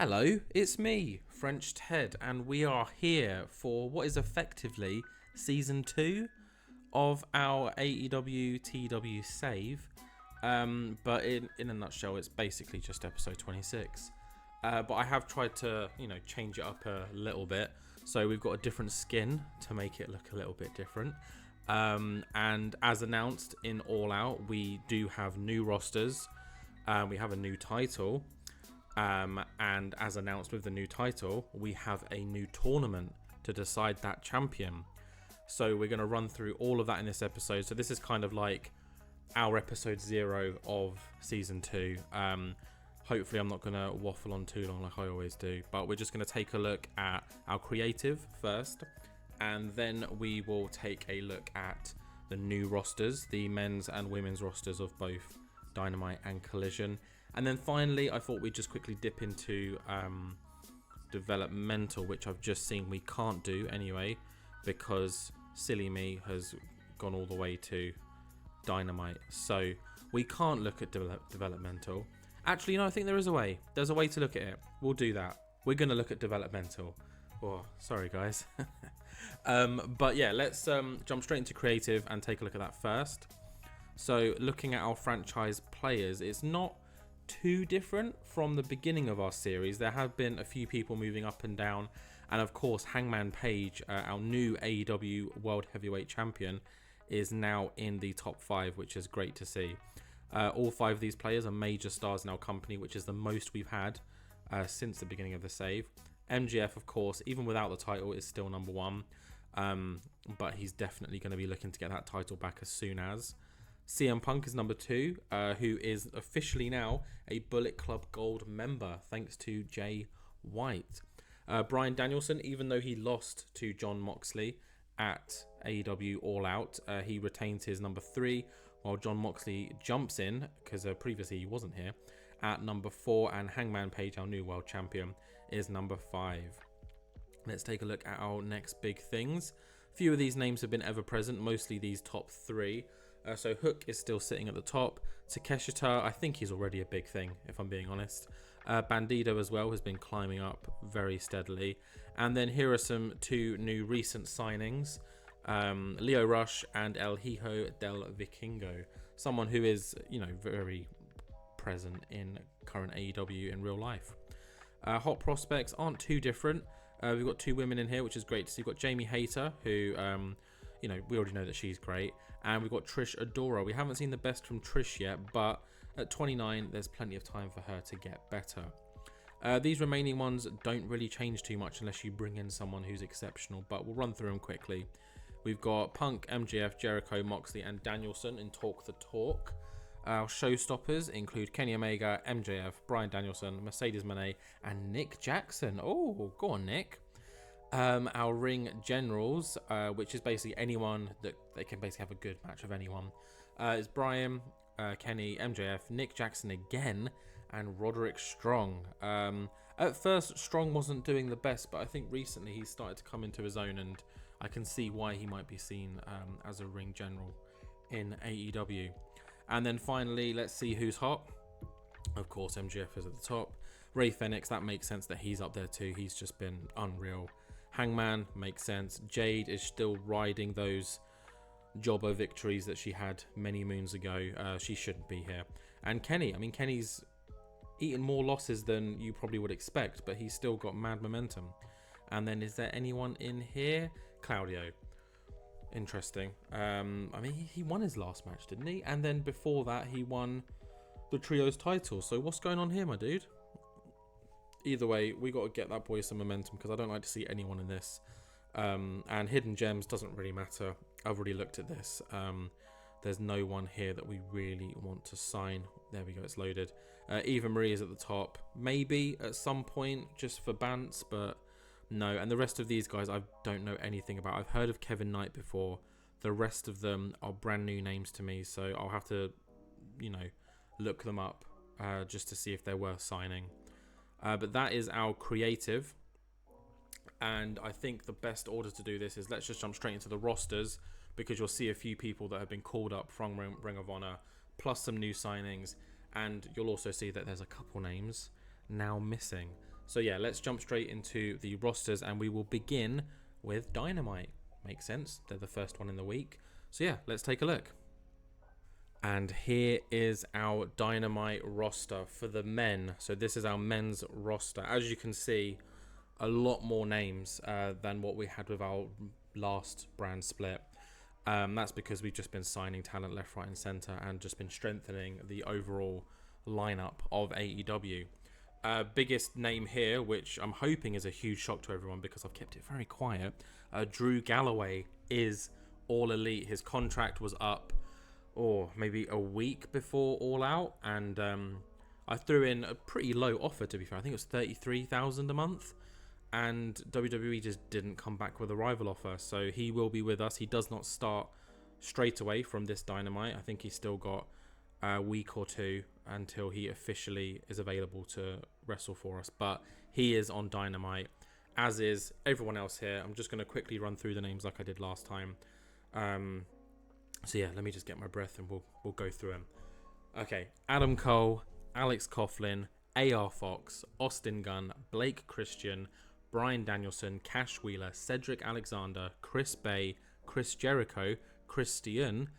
Hello, it's me, French Ted, and we are here for what is effectively Season 2 of our AEW TEW save. But in a nutshell, it's basically just episode 26. But I have tried to, change it up a little bit. So we've got a different skin to make it look a little bit different. And as announced in All Out, we do have new rosters. We have a new title. And as announced with the new title, we have a new tournament to decide that champion. So we're going to run through all of that in this episode. So this is kind of like our episode 0 of season 2. Hopefully I'm not going to waffle on too long like I always do, but we're just going to take a look at our creative first, and then we will take a look at the new rosters, the men's and women's rosters of both Dynamite and Collision. And then finally, I thought we'd just quickly dip into Developmental, which I've just seen we can't do anyway, because silly me has gone all the way to Dynamite. So we can't look at Developmental. Actually, no, I think there is a way. There's a way to look at it. We'll do that. We're going to look at Developmental. Oh, sorry, guys. But yeah, let's jump straight into creative and take a look at that first. So looking at our franchise players, it's not too different from the beginning of our series. There have been a few people moving up and down, and of course Hangman Page, our new AEW World Heavyweight Champion, is now in the top 5, which is great to see. All 5 of these players are major stars in our company, which is the most we've had since the beginning of the save. MJF, of course, even without the title, is still number 1, but he's definitely going to be looking to get that title back as soon as. CM Punk is number 2, who is officially now a Bullet Club Gold member, thanks to Jay White. Bryan Danielson, even though he lost to Jon Moxley at AEW All Out, he retains his number 3, while Jon Moxley jumps in, because previously he wasn't here, at number 4, and Hangman Page, our new world champion, is number 5. Let's take a look at our next big things. Few of these names have been ever present, mostly these top 3. So Hook is still sitting at the top. Takeshita, I think he's already a big thing, if I'm being honest. Bandido as well has been climbing up very steadily. And then here are some 2 new recent signings. Lio Rush and El Hijo del Vikingo. Someone who is, very present in current AEW in real life. Hot prospects aren't too different. We've got 2 women in here, which is great to see. We've got Jamie Hayter, who... we already know that she's great. And we've got Trish Adora. We haven't seen the best from Trish yet, but at 29, there's plenty of time for her to get better. These remaining ones don't really change too much unless you bring in someone who's exceptional, but we'll run through them quickly. We've got Punk, MJF, Jericho, Moxley, and Danielson in Talk the Talk. Our showstoppers include Kenny Omega, MJF, Bryan Danielson, Mercedes Moné, and Nick Jackson. Oh, go on, Nick. Our ring generals, which is basically anyone that they can basically have a good match with anyone, is Brian, Kenny, MJF, Nick Jackson again, and Roderick Strong. At first, Strong wasn't doing the best, but I think recently he's started to come into his own, and I can see why he might be seen as a ring general in AEW. And then finally, let's see who's hot. Of course, MJF is at the top. Ray Fenix, that makes sense that he's up there too. He's just been unreal. Hangman makes sense. Jade is still riding those jobber victories that she had many moons ago. She shouldn't be here. And Kenny, Kenny's eaten more losses than you probably would expect, but he's still got mad momentum. And then is there anyone in here? Claudio. Interesting. He won his last match, didn't he? And then before that, he won the trios title. So what's going on here, my dude? Either way, we got to get that boy some momentum, because I don't like to see anyone in this. And Hidden Gems doesn't really matter. I've already looked at this. There's no one here that we really want to sign. There we go, it's loaded. Eva Marie is at the top. Maybe at some point, just for bants, but no. And the rest of these guys I don't know anything about. I've heard of Kevin Knight before. The rest of them are brand new names to me, so I'll have to, look them up just to see if they're worth signing. But that is our creative, and I think the best order to do this is let's just jump straight into the rosters, because you'll see a few people that have been called up from Ring of Honor, plus some new signings, and you'll also see that there's a couple names now missing. So yeah, let's jump straight into the rosters, and we will begin with Dynamite. Makes sense. They're the first one in the week. So yeah, let's take a look. And here is our Dynamite roster for the men. So this is our men's roster. As you can see, a lot more names than what we had with our last brand split. That's because we've just been signing talent left, right, and center, and just been strengthening the overall lineup of AEW. Biggest name here, which I'm hoping is a huge shock to everyone because I've kept it very quiet. Drew Galloway is All Elite. His contract was up, maybe a week before All Out, and I threw in a pretty low offer, to be fair. I think it was $33,000 a month, and WWE just didn't come back with a rival offer. So he will be with us. He does not start straight away from this Dynamite. I think he's still got a week or two until he officially is available to wrestle for us. But he is on Dynamite, as is everyone else here. I'm just going to quickly run through the names like I did last time. So yeah, let me just get my breath and we'll go through them. Okay, Adam Cole, Alex Coughlin, AR Fox, Austin Gunn, Blake Christian, Bryan Danielson, Cash Wheeler, Cedric Alexander, Chris Bay, Chris Jericho, Christian,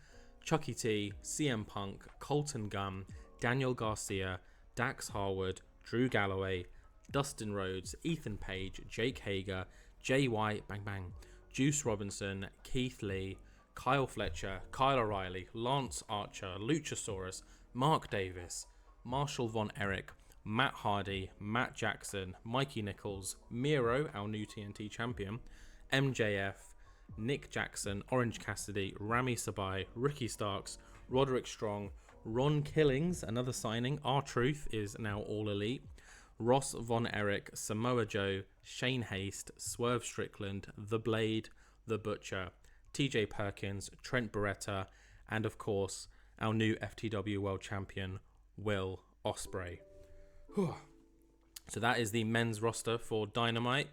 Chucky T, CM Punk, Colton Gunn, Daniel Garcia, Dax Harwood, Drew Galloway, Dustin Rhodes, Ethan Page, Jake Hager, Jay White, bang bang, Juice Robinson, Keith Lee, Kyle Fletcher, Kyle O'Reilly, Lance Archer, Luchasaurus, Mark Davis, Marshall Von Erich, Matt Hardy, Matt Jackson, Mikey Nichols, Miro, our new TNT champion, MJF, Nick Jackson, Orange Cassidy, Rami Sabai, Ricky Starks, Roderick Strong, Ron Killings, another signing. R-Truth is now All Elite. Ross Von Erich, Samoa Joe, Shane Haste, Swerve Strickland, The Blade, The Butcher, TJ Perkins, Trent Beretta, and of course, our new FTW World Champion, Will Ospreay. So that is the men's roster for Dynamite.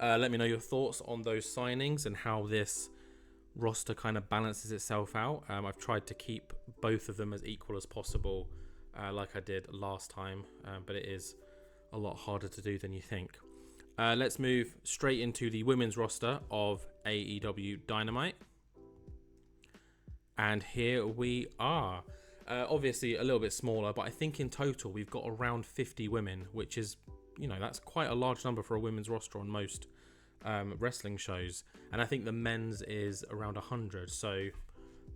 Let me know your thoughts on those signings and how this roster kind of balances itself out. I've tried to keep both of them as equal as possible, like I did last time, but it is a lot harder to do than you think. Let's move straight into the women's roster of AEW Dynamite. And here we are. Obviously a little bit smaller, but I think in total we've got around 50 women, which is, that's quite a large number for a women's roster on most wrestling shows. And I think the men's is around 100, so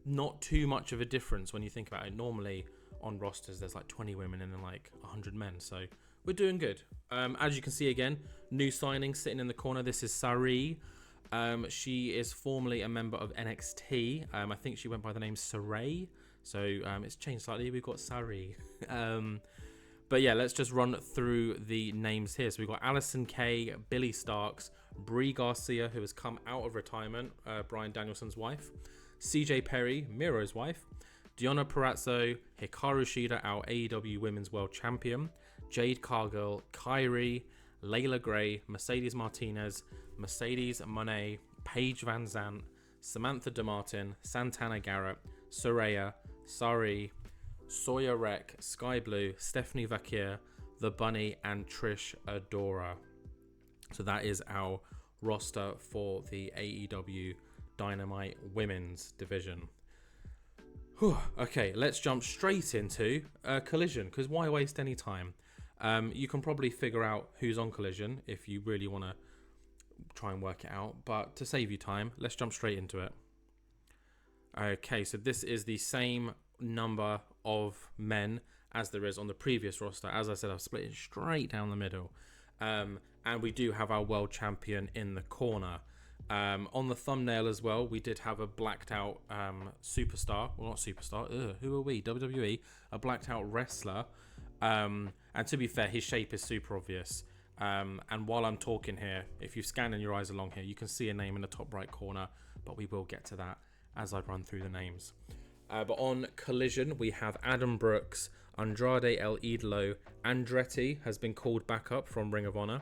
not too much of a difference when you think about it. Normally on rosters there's like 20 women and then like 100 men, so we're doing good. As you can see, again, new signing sitting in the corner. This is Sari. She is formerly a member of NXT. I think she went by the name Saray. So it's changed slightly. We've got Sari. But yeah, let's just run through the names here. So we've got Alison Kay, Billy Starks, Brie Garcia, who has come out of retirement, Bryan Danielson's wife, CJ Perry, Miro's wife, Deonna Purrazzo, Hikaru Shida, our AEW Women's World Champion, Jade Cargill, Kyrie, Layla Gray, Mercedes Martinez, Mercedes Monet, Paige Van Zant, Samantha DeMartin, Santana Garrett, Soraya, Sari, Sawyer Wreck, Sky Blue, Stephanie Vakir, The Bunny, and Trish Adora. So that is our roster for the AEW Dynamite Women's Division. Okay, let's jump straight into Collision, because why waste any time? You can probably figure out who's on Collision if you really want to try and work it out, but to save you time, let's jump straight into it. Okay, so this is the same number of men as there is on the previous roster. As I said, I've split it straight down the middle. And we do have our world champion in the corner. On the thumbnail as well, we did have a blacked out superstar. Well, not superstar. Who are we? WWE. A blacked out wrestler. And to be fair, his shape is super obvious. And while I'm talking here, if you scan in your eyes along here, you can see a name in the top right corner, but we will get to that as I run through the names. But on Collision, we have Adam Brooks, Andrade El Idolo, Andretti has been called back up from Ring of Honor,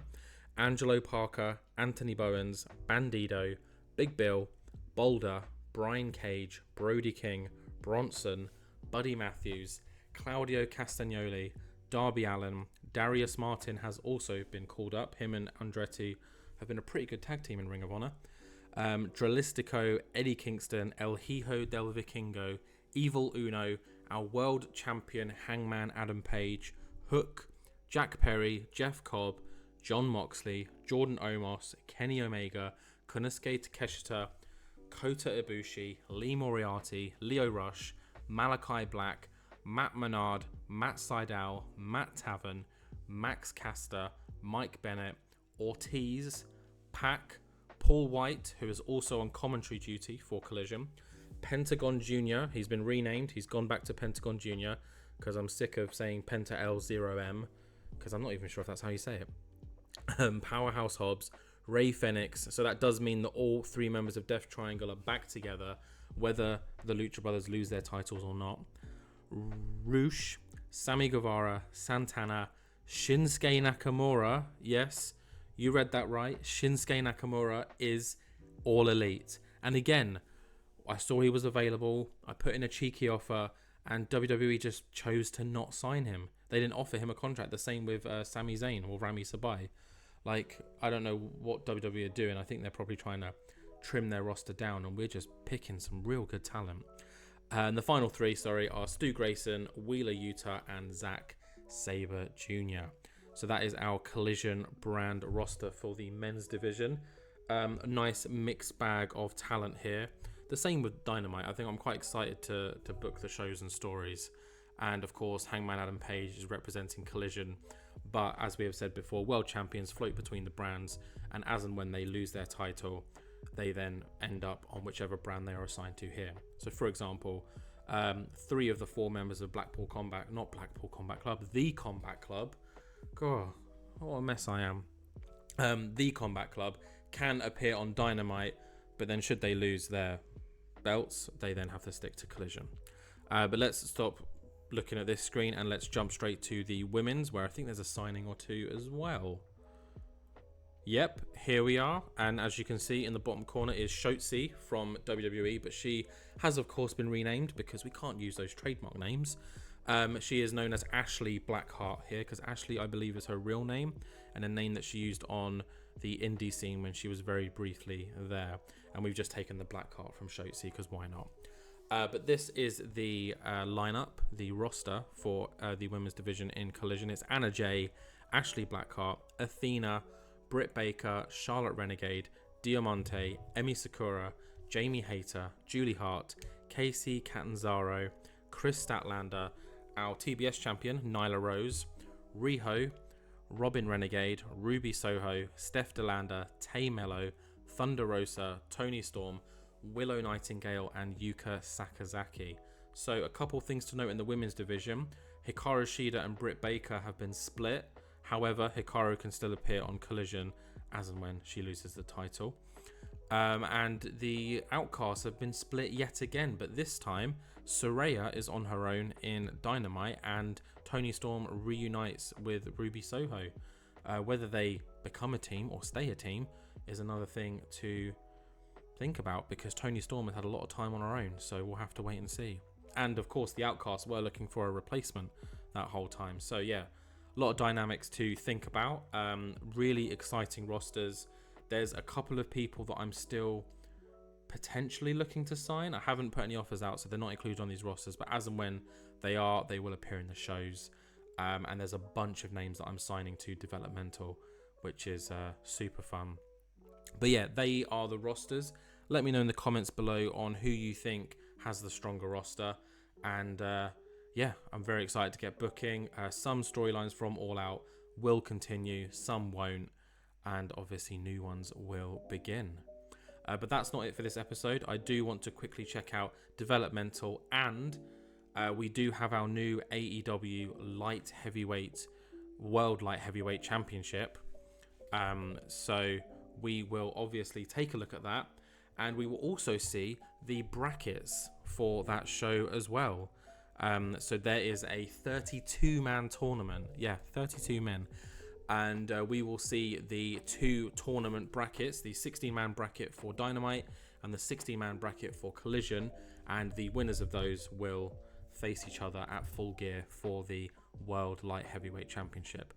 Angelo Parker, Anthony Bowens, Bandido, Big Bill, Boulder, Brian Cage, Brody King, Bronson, Buddy Matthews, Claudio Castagnoli, Darby Allin, Darius Martin has also been called up. Him and Andretti have been a pretty good tag team in Ring of Honor. Dralistico, Eddie Kingston, El Hijo del Vikingo, Evil Uno, our world champion Hangman Adam Page, Hook, Jack Perry, Jeff Cobb, John Moxley, Jordan Omos, Kenny Omega, Konosuke Takeshita, Kota Ibushi, Lee Moriarty, Lio Rush, Malachi Black, Matt Menard, Matt Sydal, Matt Taven, Max Caster, Mike Bennett, Ortiz, Pac, Paul White, who is also on commentary duty for Collision, Pentagon Jr., he's been renamed, he's gone back to Pentagon Jr., because I'm sick of saying Penta L0M, because I'm not even sure if that's how you say it. Powerhouse Hobbs, Ray Phoenix, so that does mean that all three members of Death Triangle are back together, whether the Lucha Brothers lose their titles or not. Roosh, Sammy Guevara, Santana, Shinsuke Nakamura, yes, you read that right, Shinsuke Nakamura is All Elite. And again, I saw he was available, I put in a cheeky offer, and WWE just chose to not sign him. They didn't offer him a contract. The same with Sami Zayn or Rami Sabai. Like, I don't know what WWE are doing. I think they're probably trying to trim their roster down, and we're just picking some real good talent. And the final three, are Stu Grayson, Wheeler Yuta, and Zack Sabre Jr. So that is our Collision brand roster for the men's division. A nice mixed bag of talent here. The same with Dynamite. I think I'm quite excited to book the shows and stories. And of course, Hangman Adam Page is representing Collision. But as we have said before, world champions float between the brands. And as and when they lose their title, they then end up on whichever brand they are assigned to here. So for example, 3 of the 4 members of the Combat Club, the Combat Club. God, what a mess I am. The Combat Club can appear on Dynamite, but then should they lose their belts, they then have to stick to Collision. But let's stop looking at this screen and let's jump straight to the women's, where I think there's a signing or two as well. Yep, here we are, and as you can see in the bottom corner is Shotzi from WWE, but she has of course been renamed because we can't use those trademark names. She is known as Ashley Blackheart here, because Ashley, I believe, is her real name and a name that she used on the indie scene when she was very briefly there. And we've just taken the Blackheart from Shotzi because why not? But this is the lineup, the roster for the women's division in Collision. It's Anna Jay, Ashley Blackheart, Athena, Britt Baker, Charlotte Renegade, Diamante, Emi Sakura, Jamie Hayter, Julie Hart, Casey Catanzaro, Chris Statlander, our TBS champion, Nyla Rose, Riho, Robin Renegade, Ruby Soho, Steph DeLander, Tay Mello, Thunder Rosa, Tony Storm, Willow Nightingale, and Yuka Sakazaki. So a couple things to note in the women's division. Hikaru Shida and Britt Baker have been split. However, Hikaru can still appear on Collision as and when she loses the title. And the Outcasts have been split yet again, but this time Soraya is on her own in Dynamite and Tony Storm reunites with Ruby Soho. Whether they become a team or stay a team is another thing to think about, because Tony Storm has had a lot of time on her own, so we'll have to wait and see. And of course the Outcasts were looking for a replacement that whole time, so yeah, a lot of dynamics to think about. Really exciting rosters. There's a couple of people that I'm still potentially looking to sign. I haven't put any offers out, so they're not included on these rosters, but as and when they are, they will appear in the shows. And there's a bunch of names that I'm signing to Developmental, which is super fun. But yeah, they are the rosters. Let me know in the comments below on who you think has the stronger roster. And yeah, I'm very excited to get booking. Some storylines from All Out will continue, some won't. And obviously new ones will begin. But that's not it for this episode. I do want to quickly check out Developmental, and we do have our new AEW World Light Heavyweight Championship. So we will obviously take a look at that, and we will also see the brackets for that show as well. So there is a 32-man tournament. Yeah, 32 men. And we will see the 2 tournament brackets, the 16-man bracket for Dynamite and the 16-man bracket for Collision, and the winners of those will face each other at Full Gear for the World Light Heavyweight Championship.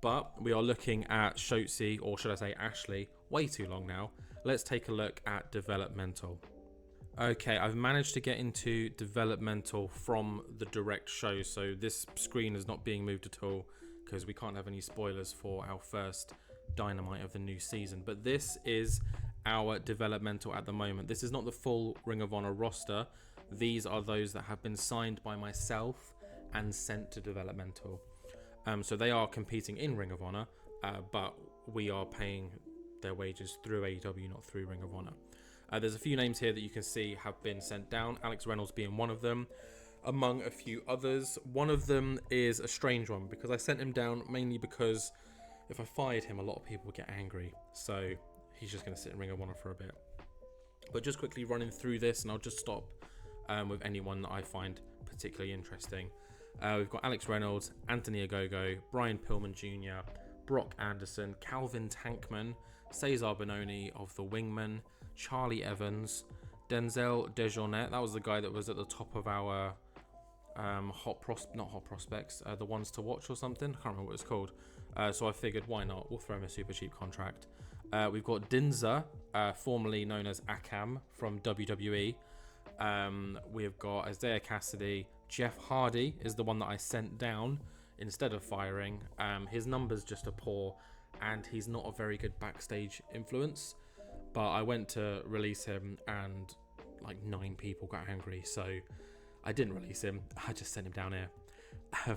But we are looking at Shotzi, or should I say Ashley, way too long now. Let's take a look at Developmental. Okay, I've managed to get into Developmental from the direct show, so this screen is not being moved at all because we can't have any spoilers for our first Dynamite of the new season. But this is our Developmental at the moment. This is not the full Ring of Honor roster. These are those that have been signed by myself and sent to Developmental. So they are competing in Ring of Honor, but we are paying their wages through AEW, not through Ring of Honor. There's a few names here that you can see have been sent down, Alex Reynolds being one of them, among a few others. One of them is a strange one because I sent him down mainly because if I fired him, a lot of people would get angry. So he's just going to sit in Ring of Honor for a bit. But just quickly running through this, and I'll just stop with anyone that I find particularly interesting. We've got Alex Reynolds, Anthony Ogogo, Brian Pillman Jr., Brock Anderson, Calvin Tankman, Cesar Bononi of the Wingmen, Charlie Evans, Denzel Dejournette. That was the guy that was at the top of our not hot prospects, the ones to watch or something. I can't remember what it's called. So I figured, why not? We'll throw him a super cheap contract. We've got Dinza, formerly known as Akam from WWE. We've got Isaiah Cassidy. Jeff Hardy is the one that I sent down instead of firing. His numbers just are poor, and he's not a very good backstage influence. But I went to release him and like 9 people got angry, so I didn't release him. I just sent him down here.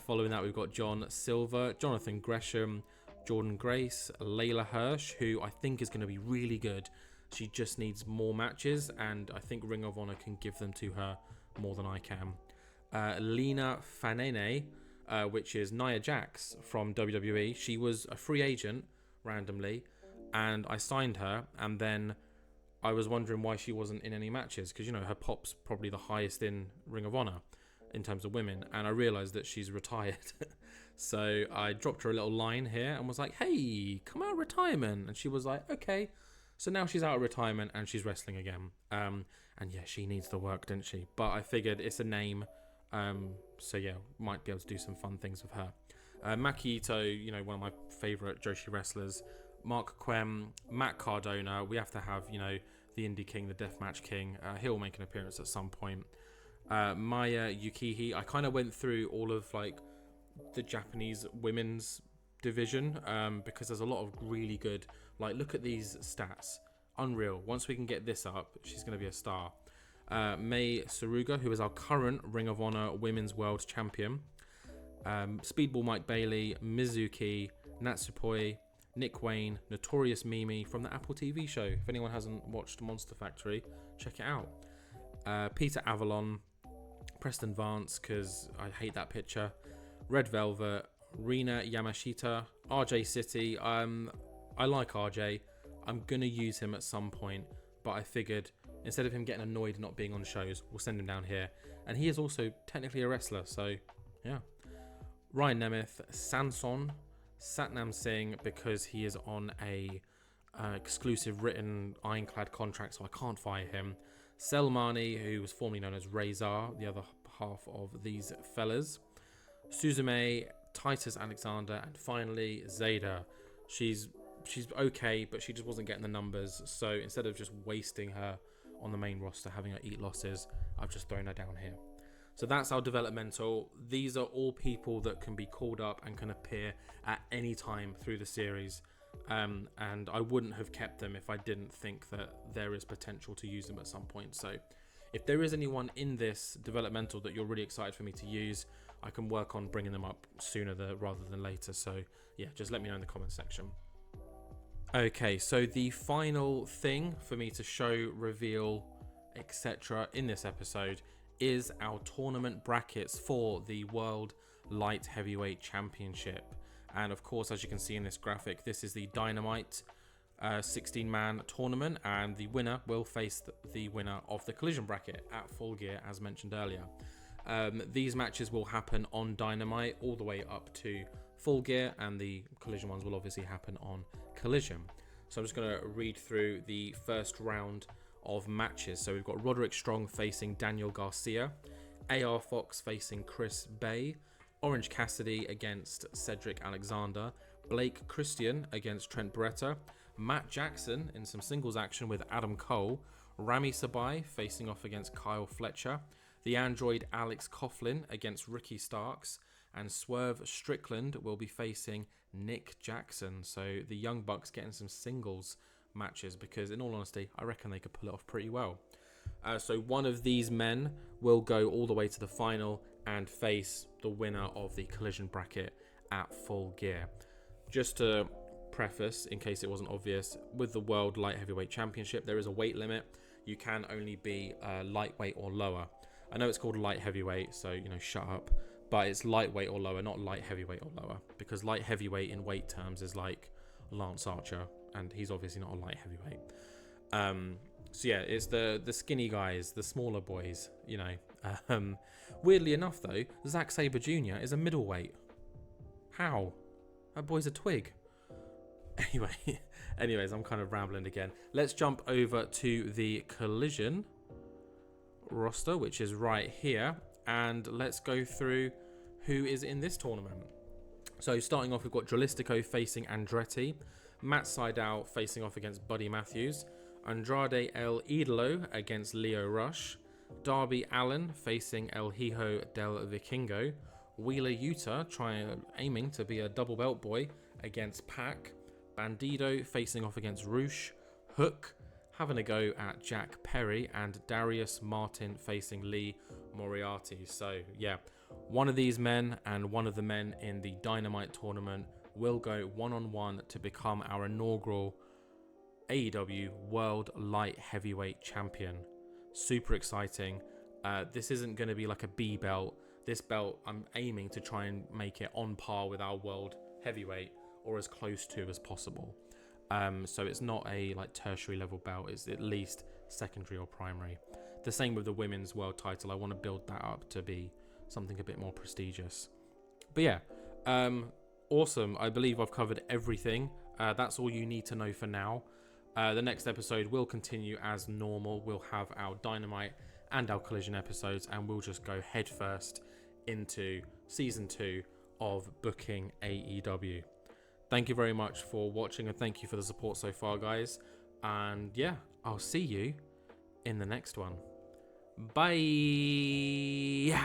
Following that, we've got John Silver, Jonathan Gresham, Jordan Grace, Layla Hirsch, who I think is going to be really good. She just needs more matches, and I think Ring of Honor can give them to her more than I can. Lena Fanene, which is Nia Jax from WWE. She was a free agent randomly, and I signed her, and then I was wondering why she wasn't in any matches, because, you know, her pop's probably the highest in Ring of Honor in terms of women, and I realised that she's retired. So I dropped her a little line here and was like, hey, come out of retirement. And she was like, okay. So now she's out of retirement and she's wrestling again. And yeah, she needs the work, didn't she? But I figured it's a name. So yeah, might be able to do some fun things with her. Maki Ito, you know, one of my favourite Joshi wrestlers. Mark Quem, Matt Cardona. We have to have, you know, the Indie King, the Deathmatch King. He'll make an appearance at some point. Maya Yukihi. I kind of went through all of like the Japanese women's division because there's a lot of really good, like, look at these stats, unreal. Once we can get this up, she's going to be a star. Mei Suruga, who is our current Ring of Honor Women's World Champion. Speedball Mike Bailey, Mizuki, Natsupoi, Nick Wayne, Notorious Mimi from the Apple TV show. If anyone hasn't watched Monster Factory, check it out. Peter Avalon, Preston Vance, because I hate that picture. Red Velvet, Rina Yamashita, RJ City. I like RJ. I'm going to use him at some point, but I figured instead of him getting annoyed not being on shows, we'll send him down here. And he is also technically a wrestler, so yeah. Ryan Nemeth, Sanson, Satnam Singh, because he is on a exclusive written ironclad contract, so I can't fire him. Selmani, who was formerly known as Razor, the other half of these fellas. Suzume, Titus Alexander, and finally Zayda. She's okay, but she just wasn't getting the numbers. So instead of just wasting her on the main roster, having her eat losses, I've just thrown her down here. So that's our developmental. These are all people that can be called up and can appear at any time through the series. And I wouldn't have kept them if I didn't think that there is potential to use them at some point. So if there is anyone in this developmental that you're really excited for me to use, I can work on bringing them up sooner rather than later. So yeah, just let me know in the comment section. Okay, so the final thing for me to show, reveal, etc. in this episode is our tournament brackets for the World Light Heavyweight Championship. And of course, as you can see in this graphic, this is the Dynamite 16-man tournament, and the winner will face the winner of the Collision bracket at Full Gear, as mentioned earlier. These matches will happen on Dynamite all the way up to Full Gear, and the Collision ones will obviously happen on Collision. So I'm just going to read through the first round of matches. So we've got Roderick Strong facing Daniel Garcia, AR Fox facing Chris Bay, Orange Cassidy against Cedric Alexander, Blake Christian against Trent Beretta, Matt Jackson in some singles action with Adam Cole, Rami Sabai facing off against Kyle Fletcher, the android Alex Coughlin against Ricky Starks, and Swerve Strickland will be facing Nick Jackson. So the Young Bucks getting some singles matches, because in all honesty, I reckon they could pull it off pretty well. So one of these men will go all the way to the final and face the winner of the Collision bracket at Full Gear. Just to preface, in case it wasn't obvious, with the World Light Heavyweight Championship, there is a weight limit. You can only be lightweight or lower. I know it's called light heavyweight, so, shut up. But it's lightweight or lower, not light heavyweight or lower. Because light heavyweight in weight terms is like Lance Archer, and he's obviously not a light heavyweight. So yeah, it's the skinny guys, the smaller boys, Weirdly enough, though, Zack Sabre Jr. is a middleweight. How? That boy's a twig. Anyways, I'm kind of rambling again. Let's jump over to the Collision roster, which is right here, and let's go through who is in this tournament. So starting off, we've got Dralistico facing Andretti, Matt Sydal facing off against Buddy Matthews, Andrade El Idolo against Leo Rush, Darby Allin facing El Hijo del Vikingo, Wheeler Yuta aiming to be a double belt boy against Pac, Bandido facing off against Roosh, Hook having a go at Jack Perry, and Darius Martin facing Lee Moriarty. So yeah, one of these men and one of the men in the Dynamite tournament will go one-on-one to become our inaugural AEW World Light Heavyweight Champion. Super exciting. This isn't going to be like a B belt. This belt, I'm aiming to try and make it on par with our World Heavyweight, or as close to as possible. So it's not a tertiary level belt. It's at least secondary or primary. The same with the women's world title. I want to build that up to be something a bit more prestigious. But yeah, awesome. I believe I've covered everything. That's all you need to know for now. The next episode will continue as normal. We'll have our Dynamite and our Collision episodes, and we'll just go headfirst into Season 2 of Booking AEW. Thank you very much for watching, and thank you for the support so far, guys. And yeah, I'll see you in the next one. Bye.